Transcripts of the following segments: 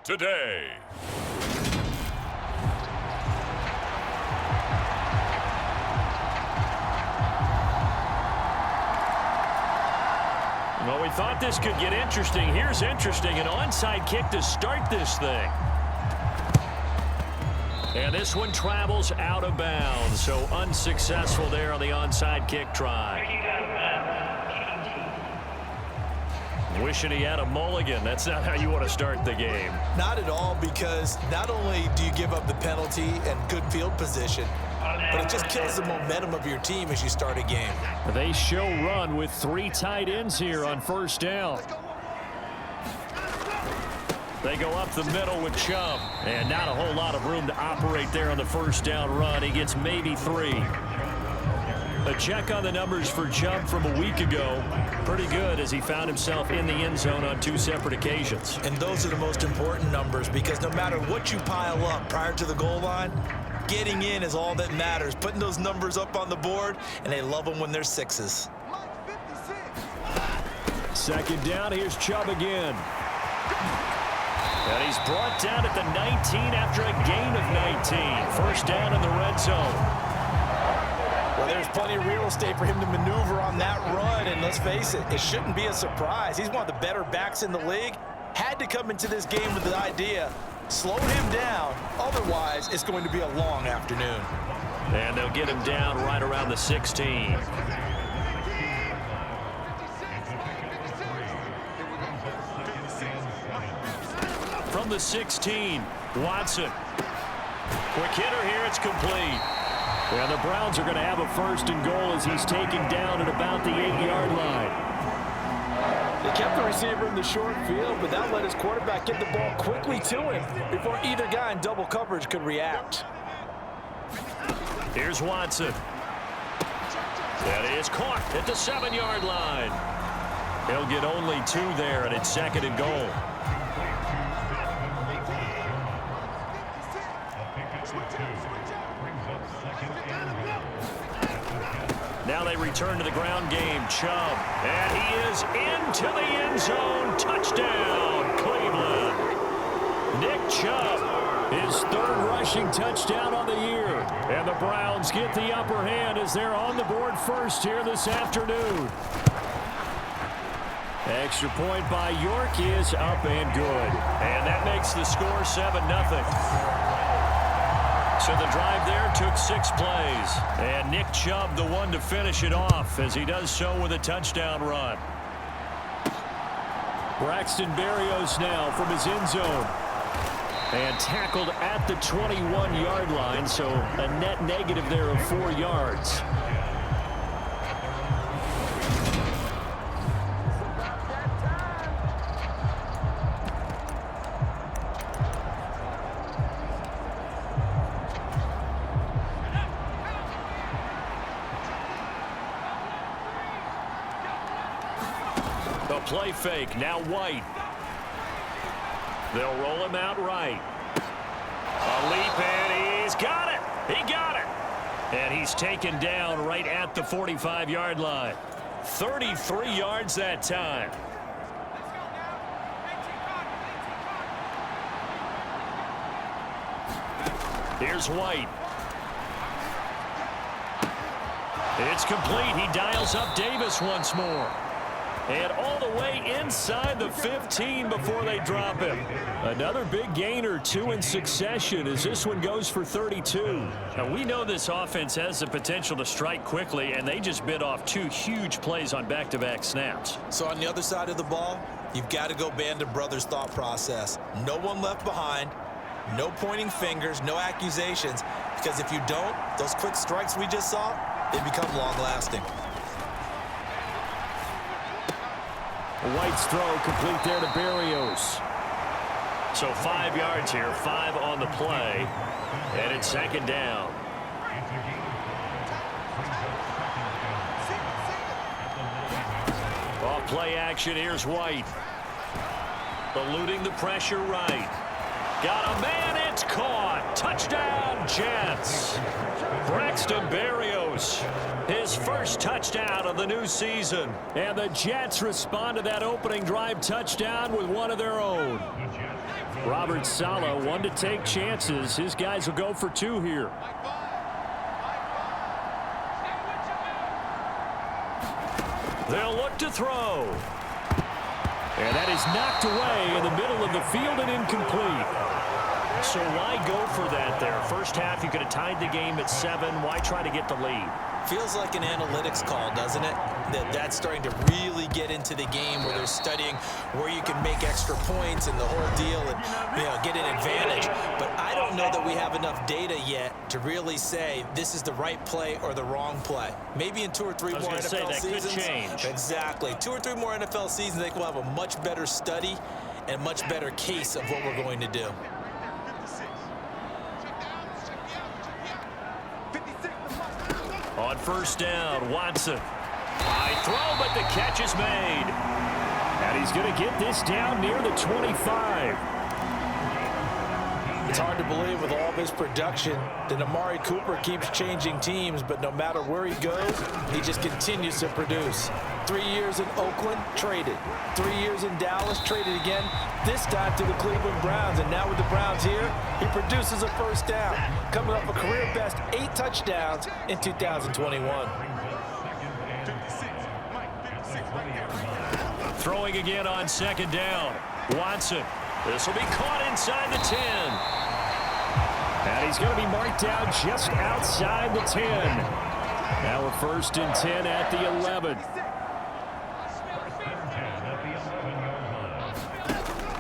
today. Well, we thought this could get interesting. Here's interesting. An onside kick to start this thing. And this one travels out of bounds. So unsuccessful there on the onside kick try. Wishing he had a mulligan. That's not how you want to start the game. Not at all, because not only do you give up the penalty and good field position, but it just kills the momentum of your team as you start a game. They show run with 3 tight ends here on first down. They go up the middle with Chubb. And not a whole lot of room to operate there on the first down run. He gets maybe 3. A check on the numbers for Chubb from a week ago. Pretty good, as he found himself in the end zone on 2 separate occasions. And those are the most important numbers, because no matter what you pile up prior to the goal line, getting in is all that matters. Putting those numbers up on the board, and they love them when they're 6s. Second down, here's Chubb again. And he's brought down at the 19 after a gain of 19. First down in the red zone. Well, there's plenty of real estate for him to maneuver on that run, and let's face it, it shouldn't be a surprise. He's one of the better backs in the league. Had to come into this game with the idea, slow him down, otherwise it's going to be a long afternoon. And they'll get him down right around the 16. From the 16, Watson. Quick hitter here, it's complete. And the Browns are going to have a first and goal as he's taken down at about the 8-yard line. They kept the receiver in the short field, but that let his quarterback get the ball quickly to him before either guy in double coverage could react. Here's Watson. That is caught at the 7-yard line. He'll get only 2 there, and it's second and goal. Now they return to the ground game. Chubb. And he is into the end zone. Touchdown, Cleveland. Nick Chubb, his 3rd rushing touchdown on the year. And the Browns get the upper hand as they're on the board first here this afternoon. Extra point by York is up and good. And that makes the score 7-0. So the drive there took 6 plays. And Nick Chubb, the one to finish it off, as he does so with a touchdown run. Braxton Berrios now from his end zone. And tackled at the 21-yard line, so a net negative there of 4 yards. The play fake, now White. They'll roll him out right. A leap, and he's got it. He got it. And he's taken down right at the 45-yard line. 33 yards that time. Here's White. It's complete. He dials up Davis once more. And all the way inside the 15 before they drop him. Another big gain or 2 in succession as this one goes for 32. Now, we know this offense has the potential to strike quickly, and they just bit off 2 huge plays on back-to-back snaps. So on the other side of the ball, you've got to go Band of Brothers thought process. No one left behind, no pointing fingers, no accusations, because if you don't, those quick strikes we just saw, they become long-lasting. White's throw complete there to Berrios. So 5 yards here, 5 on the play, and it's second down. Off play action, here's White. Eluding the pressure right. Got a man, it's caught. Touchdown, Jets. Braxton Berrios, his first touchdown of the new season. And the Jets respond to that opening drive touchdown with one of their own. Robert Saleh, one to take chances. His guys will go for two here. They'll look to throw. And that is knocked away in the middle of the field and incomplete. So why go for that there? First half, you could have tied the game at 7. Why try to get the lead? Feels like an analytics call, doesn't it? That's starting to really get into the game where they're studying where you can make extra points and the whole deal and, get an advantage. But I don't know that we have enough data yet to really say this is the right play or the wrong play. Maybe in 2 or 3 more NFL seasons. Could change. Exactly. 2 or 3 more NFL seasons, I think we'll have a much better study and much better case of what we're going to do. On first down, Watson. High throw, but the catch is made. And he's going to get this down near the 25. It's hard to believe with all this production that Amari Cooper keeps changing teams, but no matter where he goes, he just continues to produce. 3 years in Oakland, traded. 3 years in Dallas, traded again, this time to the Cleveland Browns. And now with the Browns here, he produces a first down, coming off a career-best 8 touchdowns in 2021. Throwing again on second down. Watson. This will be caught inside the 10. And he's going to be marked down just outside the 10. Now a first and 10 at the 11.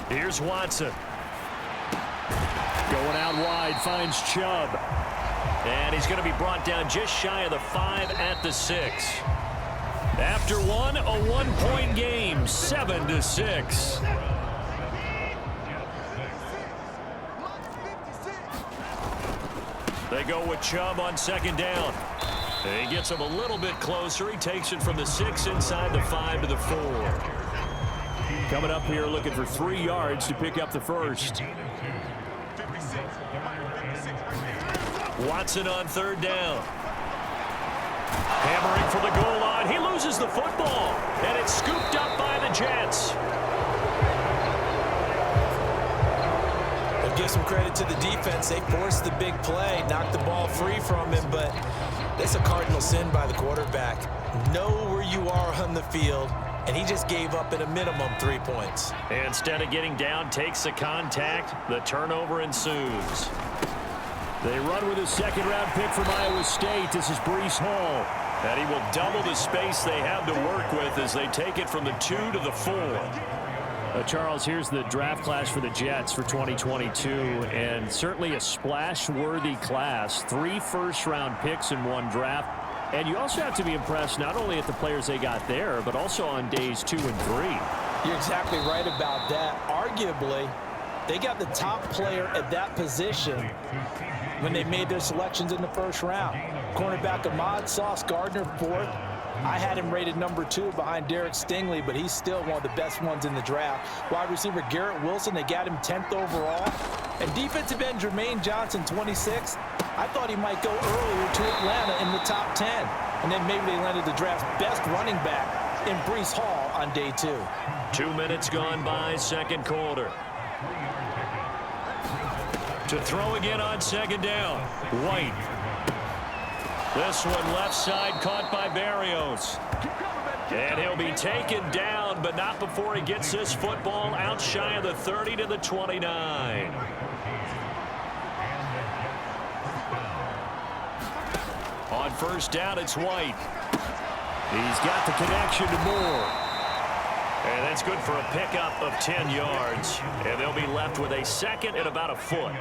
Here's Watson. Going out wide, finds Chubb. And he's going to be brought down just shy of the 5 at the 6. After one, a 1-point game, 7-6. They go with Chubb on second down. He gets him a little bit closer. He takes it from the 6 inside the 5 to the 4. Coming up here looking for 3 yards to pick up the first. Watson on third down. Hammering for the goal line. He loses the football. And it's scooped up by the Jets. Give some credit to the defense. They forced the big play, knocked the ball free from him, but that's a cardinal sin by the quarterback. Know where you are on the field, and he just gave up at a minimum 3 points. Instead of getting down, takes the contact. The turnover ensues. They run with a second-round pick from Iowa State. This is Breece Hall. And he will double the space they have to work with as they take it from the 2 to the 4. Charles, here's the draft class for the Jets for 2022, and certainly a splash-worthy class. 3 first-round picks in 1 draft. And you also have to be impressed not only at the players they got there, but also on days 2 and 3. You're exactly right about that. Arguably, they got the top player at that position when they made their selections in the first round. Cornerback Ahmad Sauce Gardner, 4th. I had him rated number 2 behind Derek Stingley, but he's still one of the best ones in the draft. Wide receiver Garrett Wilson, they got him 10th overall. And defensive end Jermaine Johnson, 26. I thought he might go earlier to Atlanta in the top 10. And then maybe they landed the draft's best running back in Breece Hall on day 2. 2 minutes gone by, second quarter. To throw again on second down. White. This one left side caught by Berrios. And he'll be taken down, but not before he gets this football out shy of the 30 to the 29. On first down, it's White. He's got the connection to Moore. And that's good for a pickup of 10 yards. And they'll be left with a second and about a foot.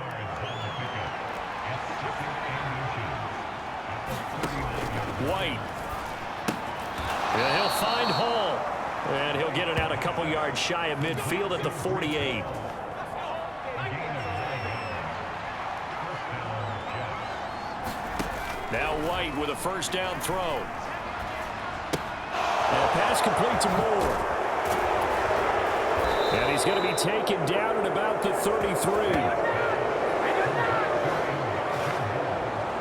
White. And he'll find Hall. And he'll get it out a couple yards shy of midfield at the 48. Now White with a first down throw. And a pass complete to Moore. And He's going to be taken down at about the 33.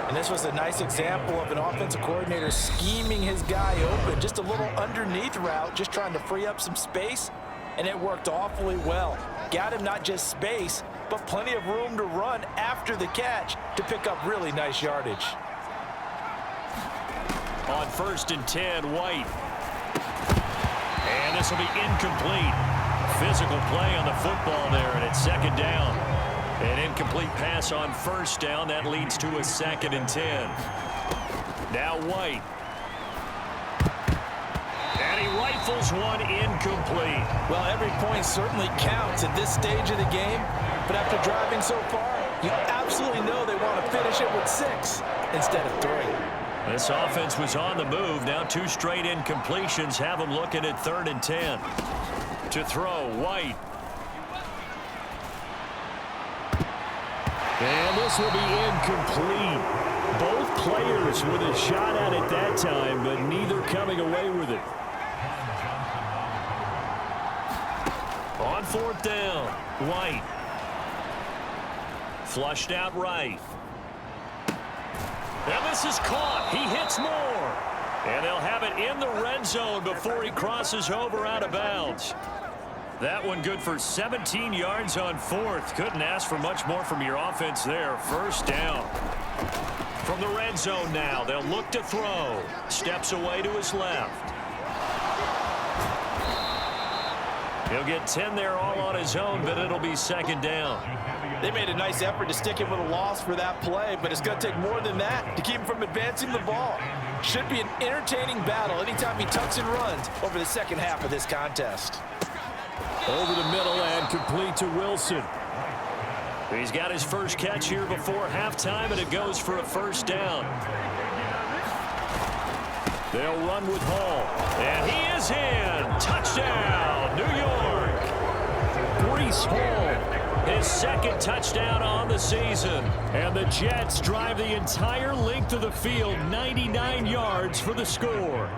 And this was a nice example of an offensive coordinator scheming his guy open. Just a little underneath route, just trying to free up some space, and it worked awfully well. Got him not just space, but plenty of room to run after the catch to pick up really nice yardage. On 1st and 10, White. And this will be incomplete. Physical play on the football there, and it's 2nd down. An incomplete pass on 1st down. That leads to a 2nd and 10. Now White. And he rifles one incomplete. Well, every point certainly counts at this stage of the game. But after driving so far, you absolutely know they want to finish it with 6 instead of 3. This offense was on the move. Now 2 straight incompletions have them looking at 3rd and 10. To throw, White. And this will be incomplete. Both players with a shot at it that time, but neither coming away with it. On 4th down, White. Flushed out right. And this is caught. He hits more. And they'll have it in the red zone before he crosses over out of bounds. That one good for 17 yards on 4th. Couldn't ask for much more from your offense there. 1st down. From the red zone now, they'll look to throw. Steps away to his left. He'll get 10 there all on his own, but it'll be 2nd down. They made a nice effort to stick him with a loss for that play, but it's going to take more than that to keep him from advancing the ball. Should be an entertaining battle anytime he tucks and runs over the second half of this contest. Over the middle and complete to Wilson. He's got his first catch here before halftime, and it goes for a 1st down. They'll run with Hall. And he is in. Touchdown, New York. Breece Hall, his 2nd touchdown on the season. And the Jets drive the entire length of the field, 99 yards for the score.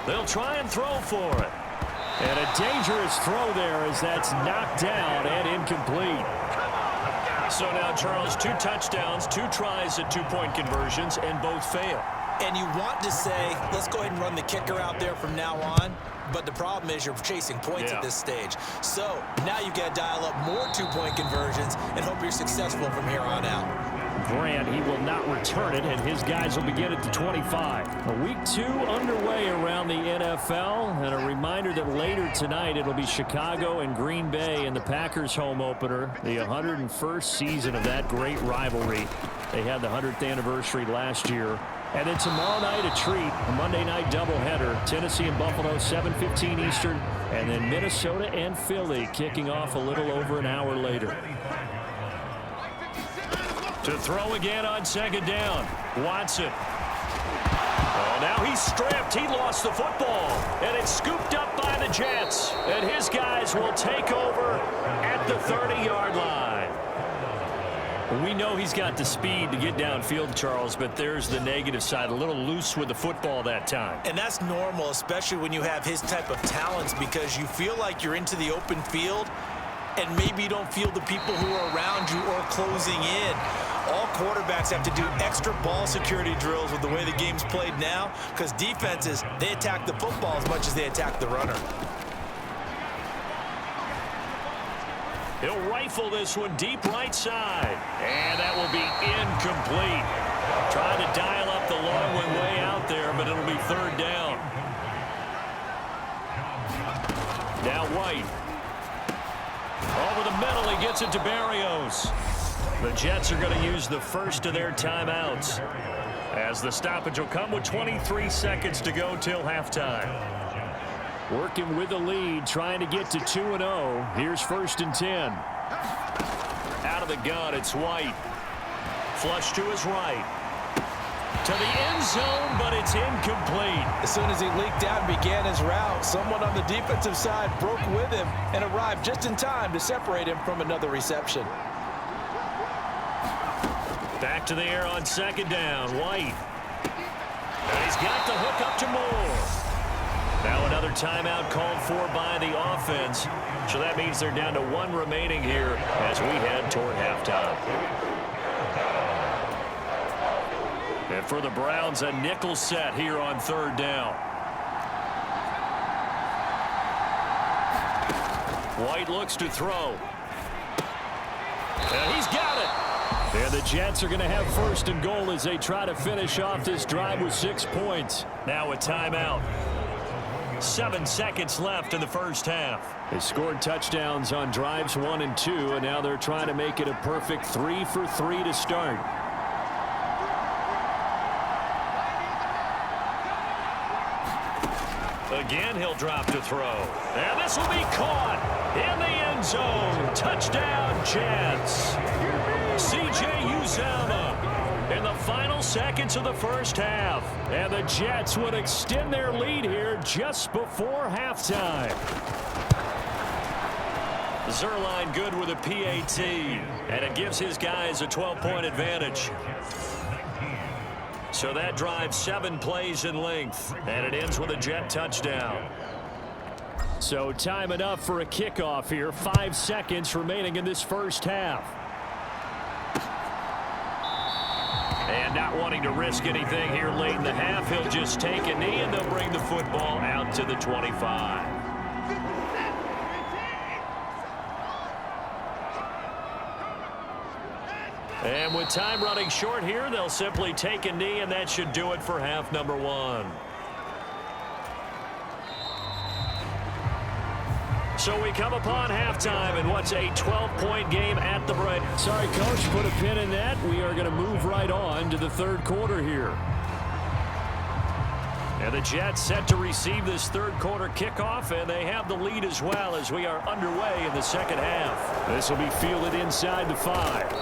They'll try and throw for it. And a dangerous throw there as that's knocked down and incomplete. So now, Charles, 2 touchdowns, 2 tries at 2-point conversions, and both fail. And you want to say, let's go ahead and run the kicker out there from now on. But the problem is you're chasing points at this stage. So now you've got to dial up more 2-point conversions and hope you're successful from here on out. Grant, he will not return it, and his guys will begin at the 25. A week 2 underway around the NFL, and a reminder that later tonight it'll be Chicago and Green Bay in the Packers home opener, the 101st season of that great rivalry. They had the 100th anniversary last year. And then tomorrow night a treat, a Monday night doubleheader, Tennessee and Buffalo, 7:15 Eastern, and then Minnesota and Philly kicking off a little over an hour later. To throw again on 2nd down, Watson. Oh, now he's stripped. He lost the football, and it's scooped up by the Jets. And his guys will take over at the 30-yard line. We know he's got the speed to get downfield, Charles, but there's the negative side. A little loose with the football that time. And that's normal, especially when you have his type of talents, because you feel like you're into the open field, and maybe you don't feel the people who are around you or closing in. All quarterbacks have to do extra ball security drills with the way the game's played now, because defenses, they attack the football as much as they attack the runner. He'll rifle this one deep right side. And that will be incomplete. Trying to dial up the long one way out there, but it'll be 3rd down. Now White. Over the middle, he gets it to Berrios. The Jets are going to use the first of their timeouts, as the stoppage will come with 23 seconds to go till halftime. Working with the lead, trying to get to 2-0. Here's 1st and 10. Out of the gun, it's White. Flush to his right. To the end zone, but it's incomplete. As soon as he leaked out and began his route, someone on the defensive side broke with him and arrived just in time to separate him from another reception. Back to the air on 2nd down. White. he's got the hook up to Moore. Now another timeout called for by the offense. So that means they're down to one remaining here as we head toward halftime. And for the Browns, a nickel set here on third down. White looks to throw. And he's got it. And the Jets are going to have first and goal as they try to finish off this drive with 6 points. Now a timeout. 7 seconds left in the first half. They scored touchdowns on drives 1 and 2, and now they're trying to make it a perfect 3 for 3 to start. Again, he'll drop to throw. And this will be caught in the end zone. Touchdown, Jets. C.J. Uzomah in the final seconds of the first half. And the Jets would extend their lead here just before halftime. Zerline good with a PAT, and it gives his guys a 12-point advantage. So that drives 7 plays in length, and it ends with a Jet touchdown. So time enough for a kickoff here. 5 seconds remaining in this first half. And not wanting to risk anything here late in the half, he'll just take a knee, and they'll bring the football out to the 25. And with time running short here, they'll simply take a knee, and that should do it for half number 1. So we come upon halftime in what's a 12-point game at the break. Sorry, Coach, put a pin in that. We are going to move right on to the third quarter here. And the Jets set to receive this third quarter kickoff, and they have the lead as well as we are underway in the second half. This will be fielded inside the 5.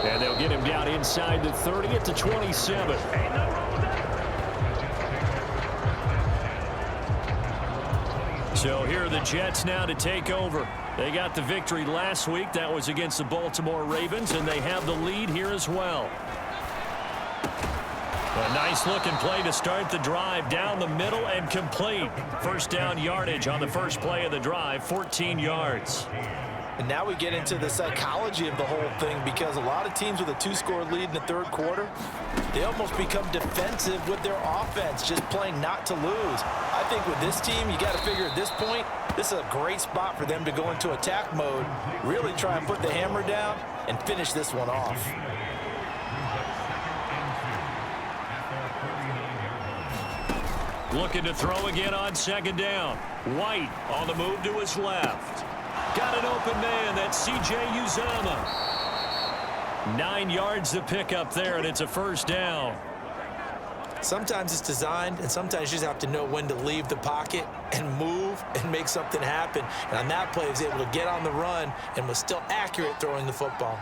And they'll get him down inside the 30 at the 27. So here are the Jets now to take over. They got the victory last week. That was against the Baltimore Ravens, and they have the lead here as well. A nice-looking play to start the drive down the middle and complete. First down yardage on the first play of the drive, 14 yards. And now we get into the psychology of the whole thing, because a lot of teams with a 2-score lead in the third quarter, they almost become defensive with their offense, just playing not to lose. I think with this team, you got to figure at this point, this is a great spot for them to go into attack mode, really try and put the hammer down and finish this one off. Looking to throw again on second down. White on the move to his left. Got an open man. That's C.J. Uzomah. 9 yards to pick up there, and it's a first down. Sometimes it's designed, and sometimes you just have to know when to leave the pocket and move and make something happen. And on that play, he was able to get on the run and was still accurate throwing the football.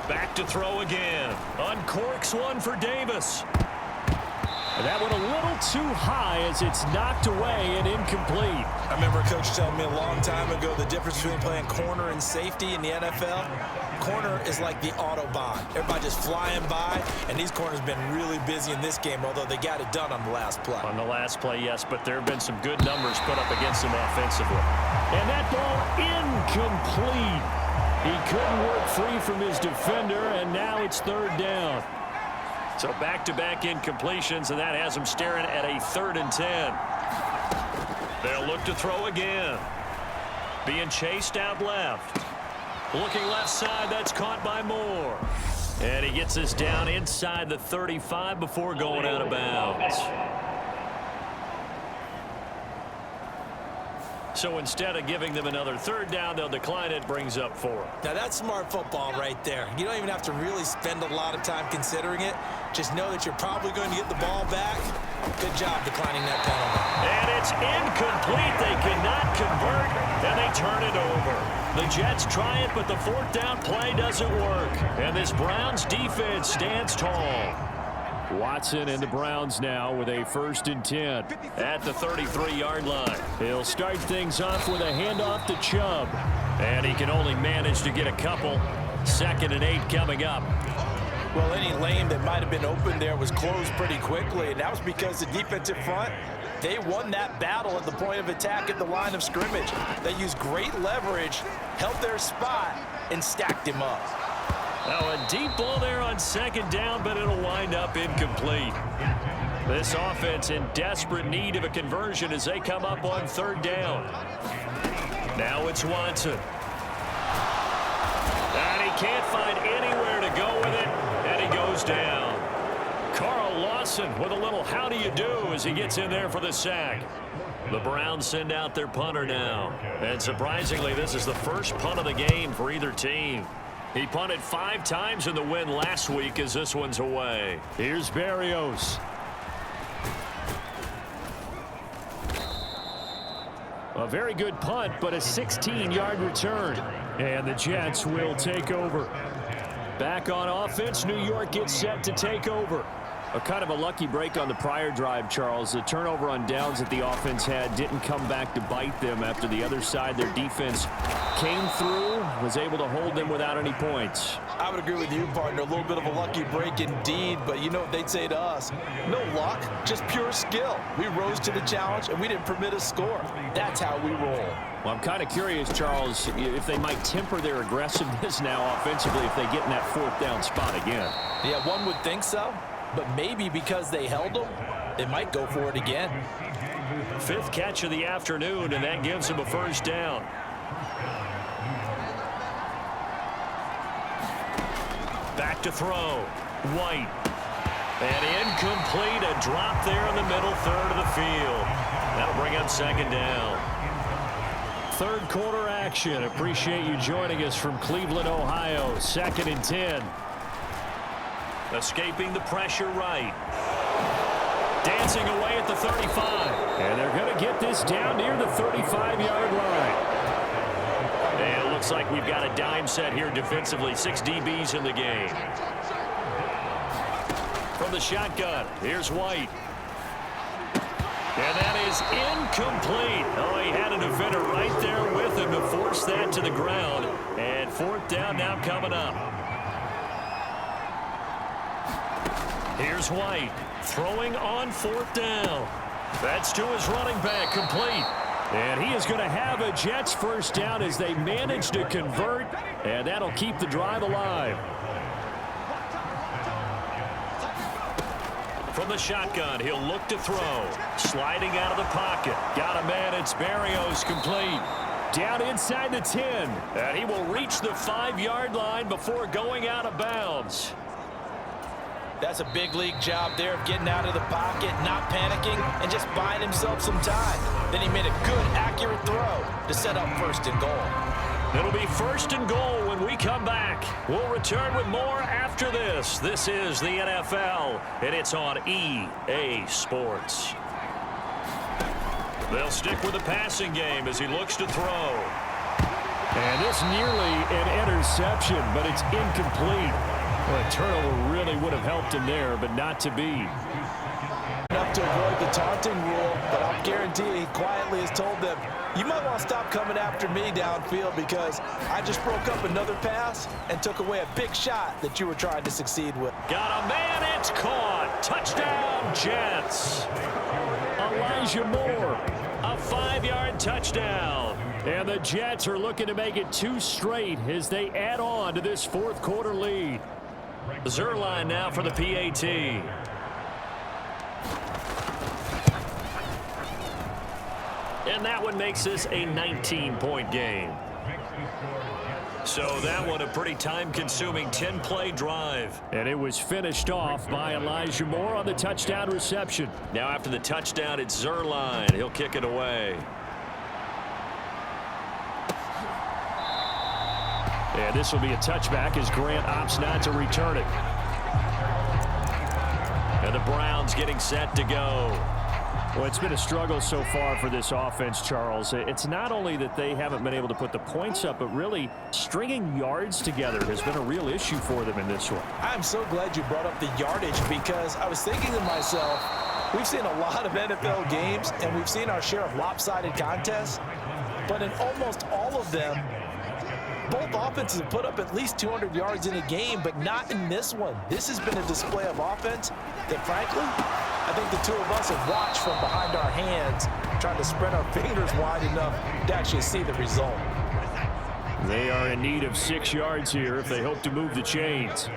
Back to throw again. Uncorks one for Davis. And that went a little too high as it's knocked away and incomplete. I remember a coach telling me a long time ago the difference between playing corner and safety in the NFL. Corner is like the Autobahn. Everybody just flying by, and these corners have been really busy in this game, although they got it done on the last play. On the last play, yes, but there have been some good numbers put up against them offensively. And that ball incomplete. He couldn't work free from his defender, and now it's third down. So back-to-back incompletions, and that has them staring at a 3rd and 10. They'll look to throw again. Being chased out left. Looking left side, that's caught by Moore. And he gets us down inside the 35 before going out of bounds. So instead of giving them another third down, they'll decline it, brings up 4. Now that's smart football right there. You don't even have to really spend a lot of time considering it. Just know that you're probably going to get the ball back. Good job declining that penalty. And it's incomplete. They cannot convert, and they turn it over. The Jets try it, but the 4th down play doesn't work. And this Browns defense stands tall. Watson and the Browns now with a 1st and 10 at the 33-yard line. He'll start things off with a handoff to Chubb. And he can only manage to get a couple. 2nd and 8 coming up. Well, any lane that might have been open there was closed pretty quickly, and that was because the defensive front, they won that battle at the point of attack at the line of scrimmage. They used great leverage, held their spot, and stacked him up. Oh, a deep ball there on 2nd down, but it'll wind up incomplete. This offense in desperate need of a conversion as they come up on 3rd down. Now it's Watson. And he can't find anywhere to go with it, and he goes down. Carl Lawson with a little how do you do as he gets in there for the sack. The Browns send out their punter now. And surprisingly, this is the first punt of the game for either team. He punted 5 times in the win last week as this one's away. Here's Berrios. A very good punt, but a 16-yard return. And the Jets will take over. Back on offense, New York gets set to take over. A kind of a lucky break on the prior drive, Charles. The turnover on downs that the offense had didn't come back to bite them after the other side. Their defense came through, was able to hold them without any points. I would agree with you, partner. A little bit of a lucky break indeed, but you know what they'd say to us? No luck, just pure skill. We rose to the challenge, and we didn't permit a score. That's how we roll. Well, I'm kind of curious, Charles, if they might temper their aggressiveness now offensively if they get in that 4th down spot again. Yeah, one would think so. But maybe because they held them, they might go for it again. 5th catch of the afternoon, and that gives them a 1st down. Back to throw. White. And incomplete. A drop there in the middle 3rd of the field. That'll bring up 2nd down. 3rd quarter action. Appreciate you joining us from Cleveland, Ohio. 2nd and 10. Escaping the pressure right. Dancing away at the 35. And they're going to get this down near the 35-yard line. And it looks like we've got a dime set here defensively. 6 DBs in the game. From the shotgun, here's White. And that is incomplete. Oh, he had a defender right there with him to force that to the ground. And 4th down now coming up. Here's White throwing on 4th down. That's to his running back, complete. And he is going to have a Jets 1st down as they manage to convert, and that'll keep the drive alive. From the shotgun, he'll look to throw. Sliding out of the pocket. Got a man, it's Berrios, complete. Down inside the 10. And he will reach the 5-yard line before going out of bounds. That's a big league job there of getting out of the pocket, not panicking, and just buying himself some time. Then he made a good, accurate throw to set up 1st and goal. It'll be 1st and goal when we come back. We'll return with more after this. This is the NFL, and it's on EA Sports. They'll stick with the passing game as he looks to throw. And this nearly an interception, but it's incomplete. Well, a turnover really would have helped him there, but not to be. Enough to avoid the taunting rule, but I'll guarantee he quietly has told them, you might want to stop coming after me downfield because I just broke up another pass and took away a big shot that you were trying to succeed with. Got a man, it's caught. Touchdown, Jets. Elijah Moore, a 5-yard touchdown. And the Jets are looking to make it 2 straight as they add on to this 4th quarter lead. Zerline now for the PAT. And that one makes this a 19-point game. So that one a pretty time-consuming 10-play drive. And it was finished off by Elijah Moore on the touchdown reception. Now after the touchdown, it's Zerline. He'll kick it away. And this will be a touchback as Grant opts not to return it. And the Browns getting set to go. Well, it's been a struggle so far for this offense, Charles. It's not only that they haven't been able to put the points up, but really stringing yards together has been a real issue for them in this one. I'm so glad you brought up the yardage because I was thinking to myself, we've seen a lot of NFL games and we've seen our share of lopsided contests, but in almost all of them, both offenses have put up at least 200 yards in a game, but not in this one. This has been a display of offense that, frankly, I think the two of us have watched from behind our hands, trying to spread our fingers wide enough to actually see the result. They are in need of 6 yards here if they hope to move the chains.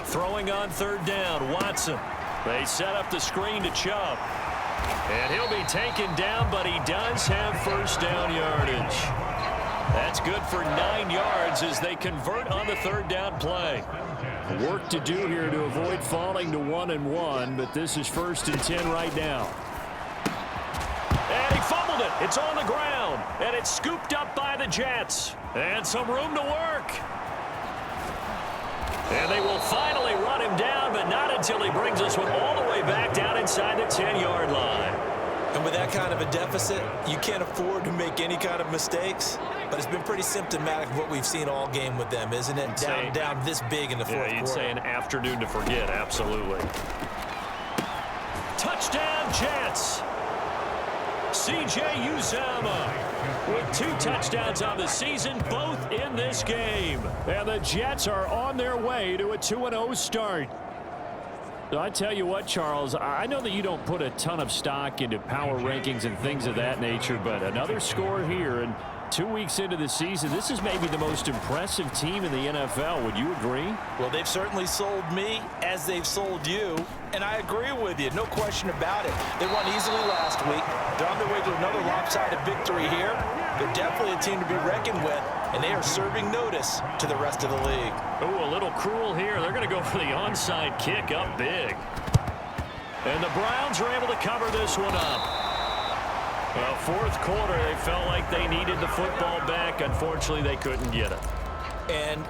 Throwing on third down, Watson. They set up the screen to Chubb. And he'll be taken down, but he does have first down yardage. That's good for 9 yards as they convert on the third down play. Work to do here to avoid falling to 1-1, but this is 1st and 10 right now. And he fumbled it. It's on the ground, and it's scooped up by the Jets. And some room to work. And they will finally run him down, but not until he brings this one all the way back down inside the 10-yard line. And with that kind of a deficit, you can't afford to make any kind of mistakes. But it's been pretty symptomatic of what we've seen all game with them, isn't it? Down this big in the fourth quarter. Yeah, you'd say an afternoon to forget, absolutely. Touchdown, Jets. C.J. Uzomah with 2 touchdowns on the season, both in this game. And the Jets are on their way to a 2-0 start. So I tell you what, Charles, I know that you don't put a ton of stock into power rankings and things of that nature, but another score here, and 2 weeks into the season, this is maybe the most impressive team in the NFL. Would you agree? Well, they've certainly sold me as they've sold you, and I agree with you, no question about it. They won easily last week. They're on their way to another lopsided victory here. They're definitely a team to be reckoned with, and they are serving notice to the rest of the league. Oh, a little cruel here. They're going to go for the onside kick up big. And the Browns are able to cover this one up. Well, fourth quarter, they felt like they needed the football back. Unfortunately, they couldn't get it. And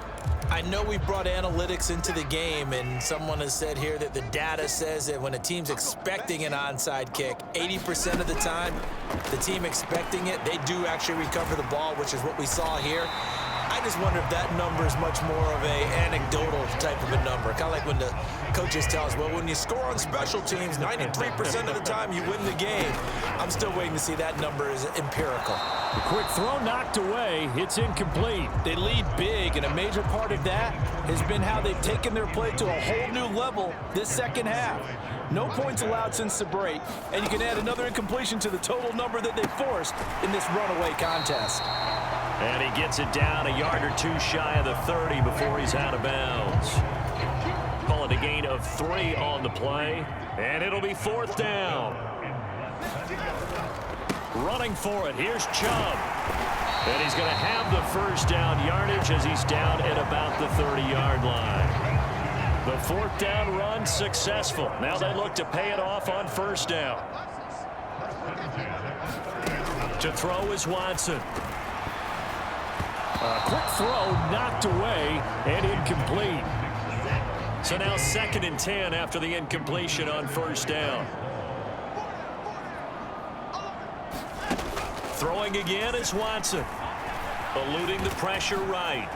I know we brought analytics into the game, and someone has said here that the data says that when a team's expecting an onside kick, 80% of the time, the team expecting it, they do actually recover the ball, which is what we saw here. I just wonder if that number is much more of a anecdotal type of a number. Kind of like when the coaches tell us, well, when you score on special teams, 93% of the time you win the game. I'm still waiting to see that number is empirical. The quick throw knocked away. It's incomplete. They lead big, and a major part of that has been how they've taken their play to a whole new level this second half. No points allowed since the break, and you can add another incompletion to the total number that they forced in this runaway contest. And he gets it down a yard or 2 shy of the 30 before he's out of bounds. Call it a gain of 3 on the play, and it'll be 4th down. Running for it, here's Chubb. And he's going to have the first down yardage as he's down at about the 30-yard line. The 4th down run successful. Now they look to pay it off on first down. To throw is Watson. A quick throw knocked away and incomplete. So now 2nd and 10 after the incompletion on first down. Throwing again is Watson. Eluding the pressure right.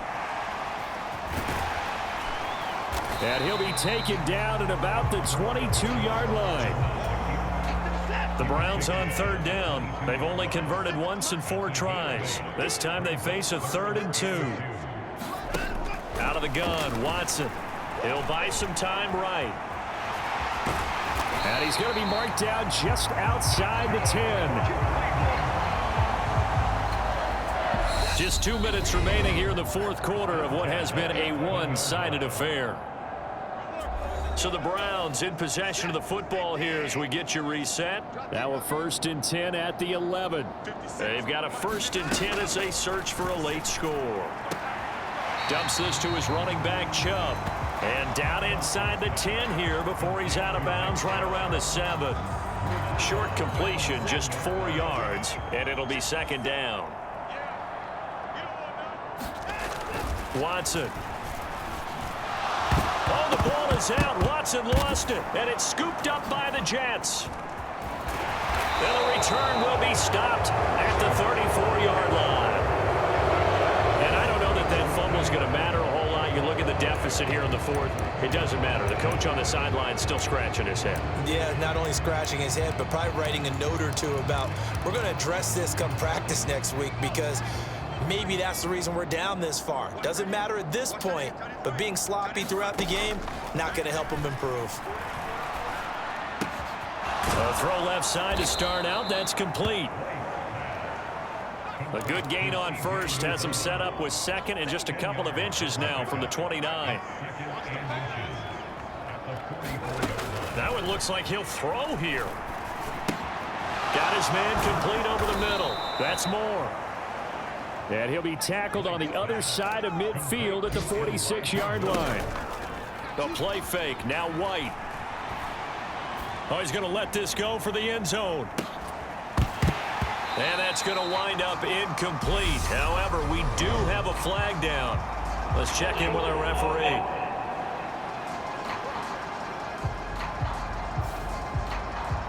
And he'll be taken down at about the 22-yard line. The Browns on 3rd down. They've only converted once in 4 tries. This time they face a 3rd and 2. Out of the gun, Watson. He'll buy some time right. And he's going to be marked down just outside the 10. Just 2 minutes remaining here in the 4th quarter of what has been a one-sided affair. So the Browns in possession of the football here as we get you reset. Now a 1st and 10 at the 11. They've got a 1st and 10 as they search for a late score. Dumps this to his running back, Chubb. And down inside the 10 here before he's out of bounds right around the 7. Short completion, just 4 yards, and it'll be 2nd down. Watson. Oh, the ball is out. Watson lost it, and it's scooped up by the Jets. And the return will be stopped at the 34-yard line. And I don't know that that fumble is going to matter a whole lot. You look at the deficit here in the 4th. It doesn't matter. The coach on the sideline still scratching his head. Yeah, not only scratching his head, but probably writing a note or two about we're going to address this come practice next week because Maybe that's the reason we're down this far. Doesn't matter at this point, but being sloppy throughout the game, not going to help them improve. A throw left side to start out. That's complete. A good gain on first has him set up with second and just a couple of inches now from the 29. That one looks like he'll throw here. Got his man complete over the middle. That's more. And he'll be tackled on the other side of midfield at the 46-yard line. The play fake, now White. Oh, he's going to let this go for the end zone. And that's going to wind up incomplete. However, we do have a flag down. Let's check in with our referee.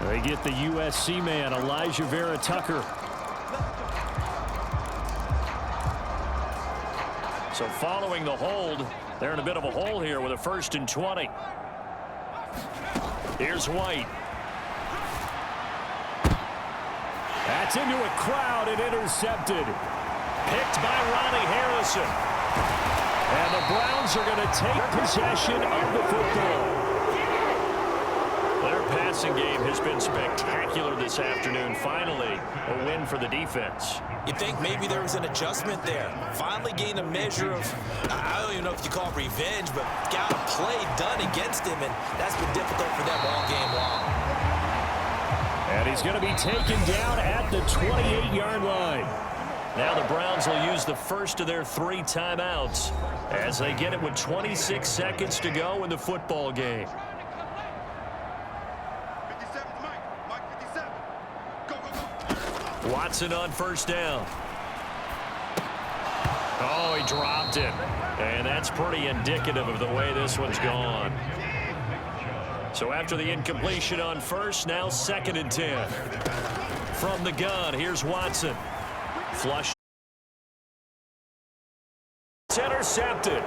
They get the USC man, Elijah Vera Tucker. So following the hold, they're in a bit of a hole here with a 1st and 20. Here's White. That's into a crowd and intercepted. Picked by Ronnie Harrison. And the Browns are going to take possession of the football. Their passing game has been spectacular this afternoon. Finally, a win for the defense. You think maybe there was an adjustment there. Finally gained a measure of, I don't even know if you call it revenge, but got a play done against him, and that's been difficult for them all game long. And he's going to be taken down at the 28-yard line. Now the Browns will use the first of their 3 timeouts as they get it with 26 seconds to go in the football game. Watson on 1st down. Oh, he dropped it. And that's pretty indicative of the way this one's gone. So after the incompletion on 1st, now 2nd and 10. From the gun, here's Watson. Flush. It's intercepted.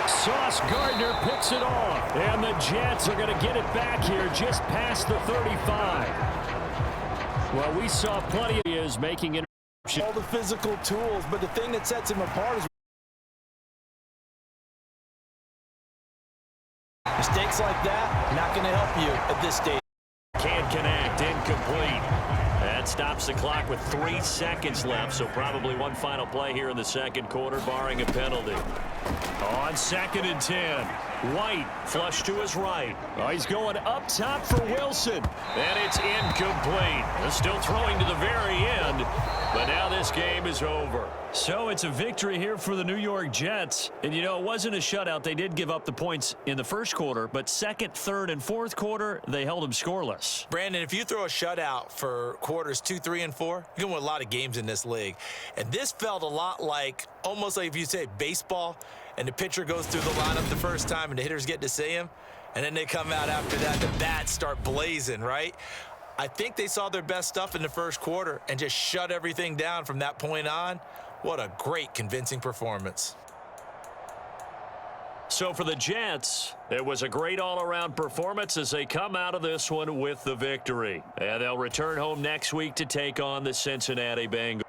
Sauce Gardner picks it off. And the Jets are going to get it back here just past the 35. Well, we saw plenty of is making interceptions. All the physical tools, but the thing that sets him apart is mistakes like that, not going to help you at this stage. Can't connect, incomplete. That stops the clock with 3 seconds left, so probably one final play here in the 2nd quarter, barring a penalty. On 2nd and 10, White flush to his right. Oh, he's going up top for Wilson, and it's incomplete. They're still throwing to the very end, but now this game is over. So it's a victory here for the New York Jets. And, you know, it wasn't a shutout. They did give up the points in the 1st quarter, but 2nd, 3rd, and 4th quarter, they held them scoreless. Brandon, if you throw a shutout for quarters 2, 3, and 4, you're going to win a lot of games in this league. And this felt a lot like, almost like if you say baseball, and the pitcher goes through the lineup the first time and the hitters get to see him, and then they come out after that, the bats start blazing, right? I think they saw their best stuff in the 1st quarter and just shut everything down from that point on. What a great, convincing performance. So for the Jets, it was a great all-around performance as they come out of this one with the victory. And they'll return home next week to take on the Cincinnati Bengals.